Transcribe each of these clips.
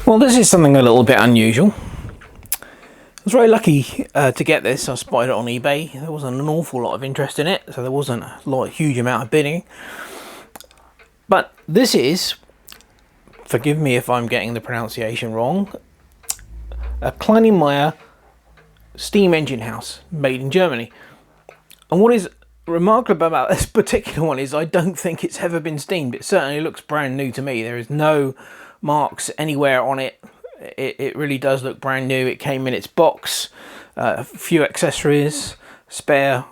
Well, this is something a little bit unusual. I was very lucky to get this. I spotted it on eBay. There wasn't an awful lot of interest in it, so there wasn't a huge amount of bidding. But this is, forgive me if I'm getting the pronunciation wrong, a Kleinemeier steam engine house made in Germany. And what is remarkable about this particular one is I don't think it's ever been steamed. It certainly looks brand new to me. There is no marks anywhere on it. It really does look brand new. It came in its box, a few accessories, spare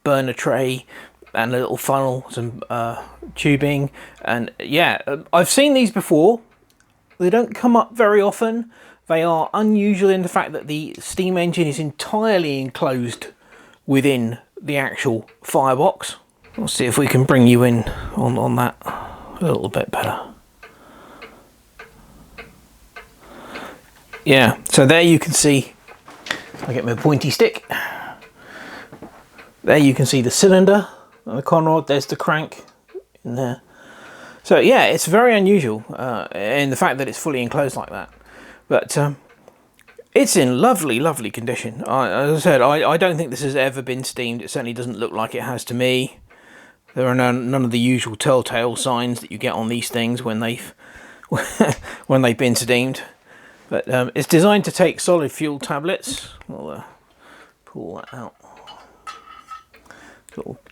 burner tray, and a little funnel, some tubing, and yeah, I've seen these before. They don't come up very often. They are unusual in the fact that the steam engine is entirely enclosed within the actual firebox. Let's see if we can bring you in on that a little bit better. Yeah, so there you can see, I get my pointy stick. There you can see the cylinder and the conrod. There's the crank in there. So yeah, it's very unusual in the fact that it's fully enclosed like that. But it's in lovely, lovely condition. As I said, I don't think this has ever been steamed. It certainly doesn't look like it has to me. There are none of the usual telltale signs that you get on these things when they've been steamed. But it's designed to take solid fuel tablets. We'll pull that out.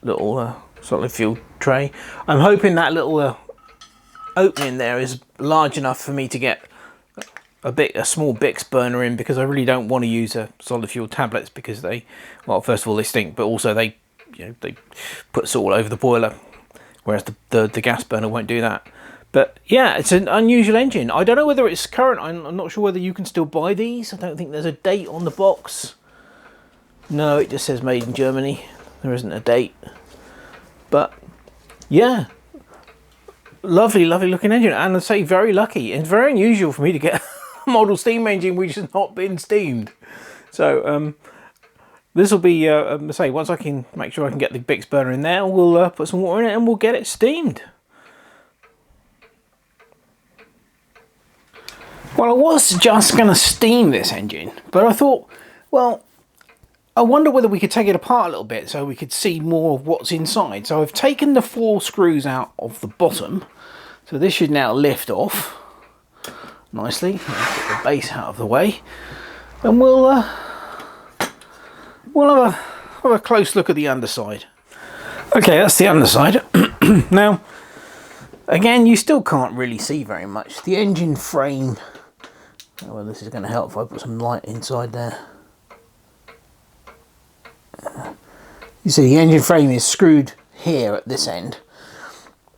Little solid fuel tray. I'm hoping that little opening there is large enough for me to get a small Bix burner in, because I really don't want to use solid fuel tablets because they, well, first of all they stink, but also they put salt all over the boiler, whereas the gas burner won't do that. But yeah, it's an unusual engine. I don't know whether it's current. I'm not sure whether you can still buy these. I don't think there's a date on the box. No, it just says made in Germany. There isn't a date. But yeah, lovely, lovely looking engine. And I say very lucky. It's very unusual for me to get a model steam engine which has not been steamed. So this will be, say, once I can make sure I can get the Bix burner in there, we'll put some water in it and we'll get it steamed. Well, I was just going to steam this engine, but I thought, well, I wonder whether we could take it apart a little bit so we could see more of what's inside. So I've taken the 4 screws out of the bottom, so this should now lift off nicely. Let's get the base out of the way, and we'll have a close look at the underside. Okay, that's the underside. Now, again, you still can't really see very much. The engine frame. Well, this is going to help if I put some light inside there. You see the engine frame is screwed here at this end,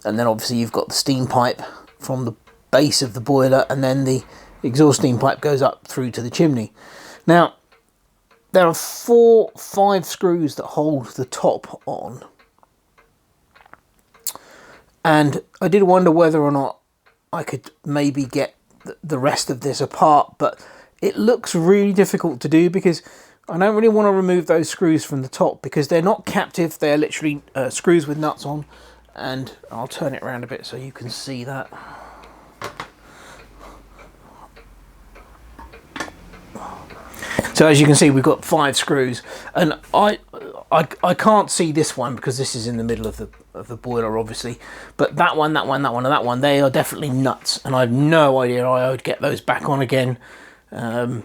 and then obviously you've got the steam pipe from the base of the boiler, and then the exhaust steam pipe goes up through to the chimney. Now, there are 5 screws that hold the top on, and I did wonder whether or not I could maybe get the rest of this apart, but it looks really difficult to do because I don't really want to remove those screws from the top because they're not captive. They're literally screws with nuts on, and I'll turn it around a bit so you can see that. So as you can see, we've got 5 screws, and I can't see this one because this is in the middle of the boiler, obviously. But that one, and that one, they are definitely nuts, and I have no idea how I would get those back on again. You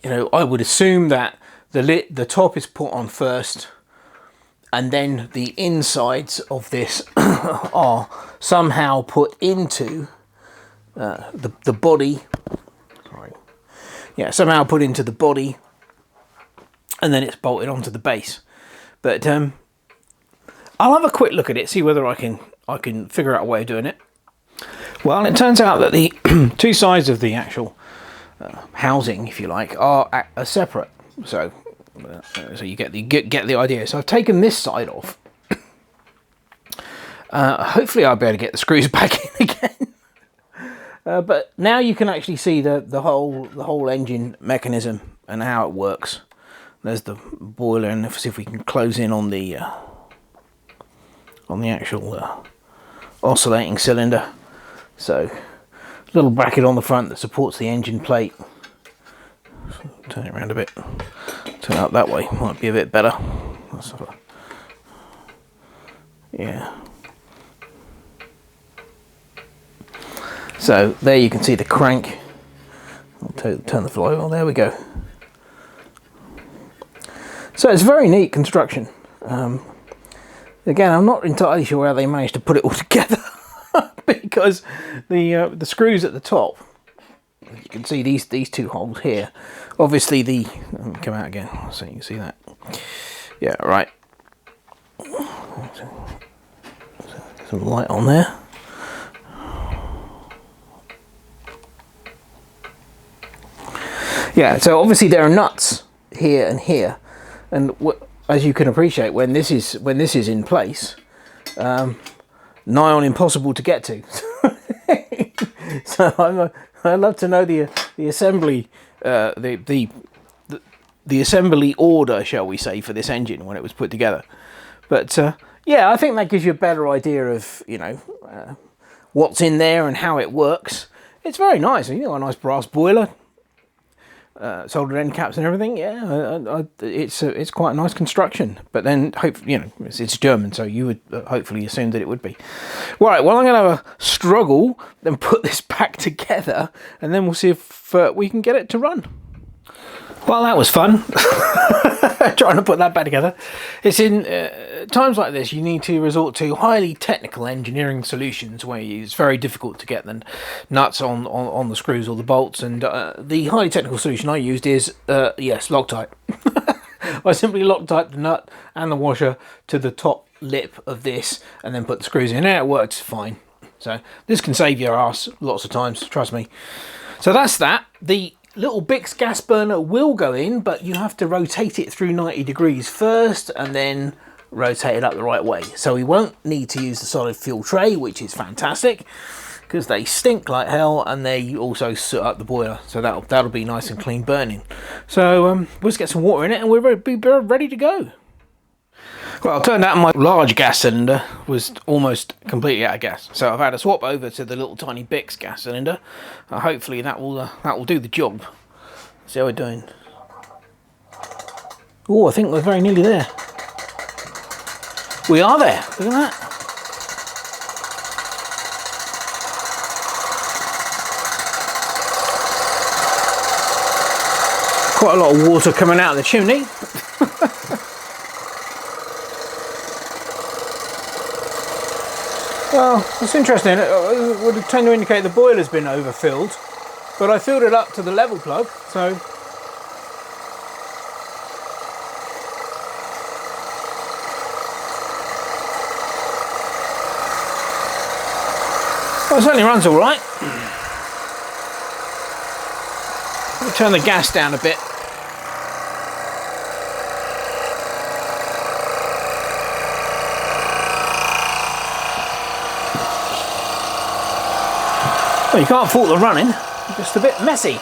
know, I would assume that the top is put on first, and then the insides of this are somehow put into the body. Yeah, somehow put into the body, and then it's bolted onto the base. But I'll have a quick look at it, see whether I can figure out a way of doing it. Well, it turns out that the 2 sides of the actual housing, if you like, are separate. So you get the idea. So I've taken this side off. Hopefully I'll be able to get the screws back in again. But now you can actually see the whole engine mechanism and how it works. There's the boiler, and let's see if we can close in on the actual oscillating cylinder. So little bracket on the front that supports the engine plate. Turn it around a bit. Turn it up that way. Might be a bit better. Yeah. So there you can see the crank. I'll turn the flywheel. There we go. So it's a very neat construction. Again, I'm not entirely sure how they managed to put it all together because the screws at the top, you can see these two holes here. Obviously let me come out again so you can see that. Yeah, right. Some light on there. Yeah, so obviously there are nuts here and here, and as you can appreciate, when this is in place, nigh on impossible to get to. So I'd love to know the assembly, the assembly order, shall we say, for this engine when it was put together. But yeah, I think that gives you a better idea of what's in there and how it works. It's very nice. You know, a nice brass boiler. Soldered end caps and everything. Yeah, it's quite a nice construction. But then, it's German, so you would hopefully assume that it would be. Right. Well, I'm going to have a struggle, then put this back together, and then we'll see if we can get it to run. Well, that was fun. Trying to put that back together. It's in times like this you need to resort to highly technical engineering solutions where it's very difficult to get the nuts on the screws or the bolts, and the highly technical solution I used is yes, Loctite. I simply Loctite the nut and the washer to the top lip of this and then put the screws in, and it works fine. So this can save your ass lots of times, trust me. So that's that. The little Bix gas burner will go in, but you have to rotate it through 90 degrees first and then rotate it up the right way. So we won't need to use the solid fuel tray, which is fantastic because they stink like hell and they also soot up the boiler. So that'll be nice and clean burning. So we'll just get some water in it and we're ready to go. Well, it turned out my large gas cylinder was almost completely out of gas, so I've had to swap over to the little tiny Bix gas cylinder. Hopefully that will do the job. See how we're doing. Oh, I think we're very nearly there. We are there. Look at that. Quite a lot of water coming out of the chimney. Well, it's interesting. It would tend to indicate the boiler's been overfilled, but I filled it up to the level plug, so well, it certainly runs all right. Let me turn the gas down a bit. Well, you can't fault the running, it's just a bit messy.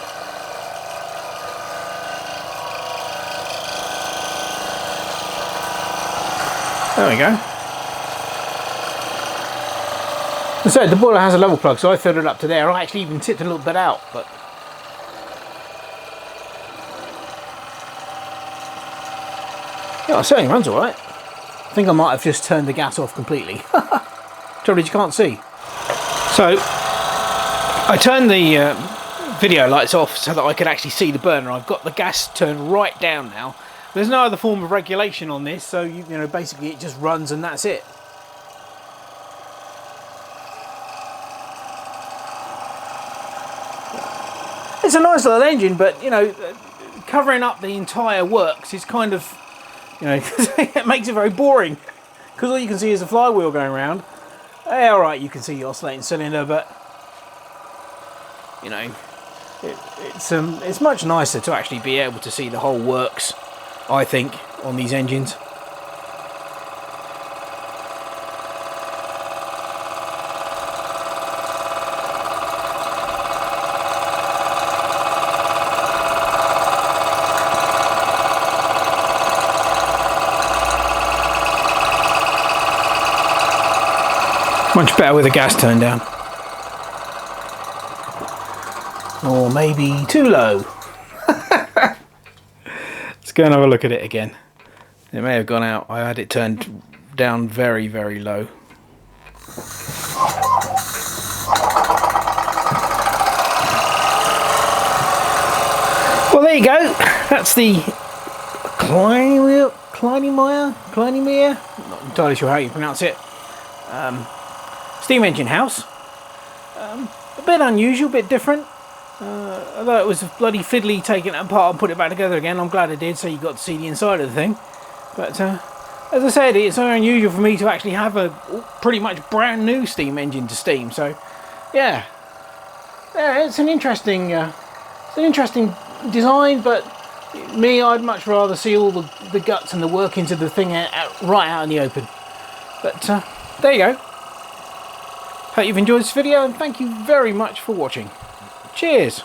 There we go. As I said, the boiler has a level plug, so I filled it up to there. I actually even tipped a little bit out, but yeah, it certainly runs all right. I think I might have just turned the gas off completely. Trouble is you can't see. So I turned the video lights off so that I could actually see the burner. I've got the gas turned right down now. There's no other form of regulation on this, so you know, basically it just runs and that's it. It's a nice little engine, but you know, covering up the entire works is kind of, you know, it makes it very boring because all you can see is the flywheel going around. Hey, all right, you can see the oscillating cylinder, but you know, it's much nicer to actually be able to see the whole works, I think, on these engines. Much better with the gas turned down. or maybe too low. Let's go and have a look at it again. It may have gone out. I had it turned down very, very low. Well, there you go. That's the Kleinemeier, not entirely sure how you pronounce it, steam engine house. A bit unusual, a bit different. Although it was bloody fiddly taking it apart and put it back together again, I'm glad I did, so you got to see the inside of the thing. But as I said, it's very unusual for me to actually have a pretty much brand new steam engine to steam. So yeah, it's an interesting design, but I'd much rather see all the guts and the workings of the thing right out in the open. But there you go. Hope you've enjoyed this video, and thank you very much for watching. Cheers.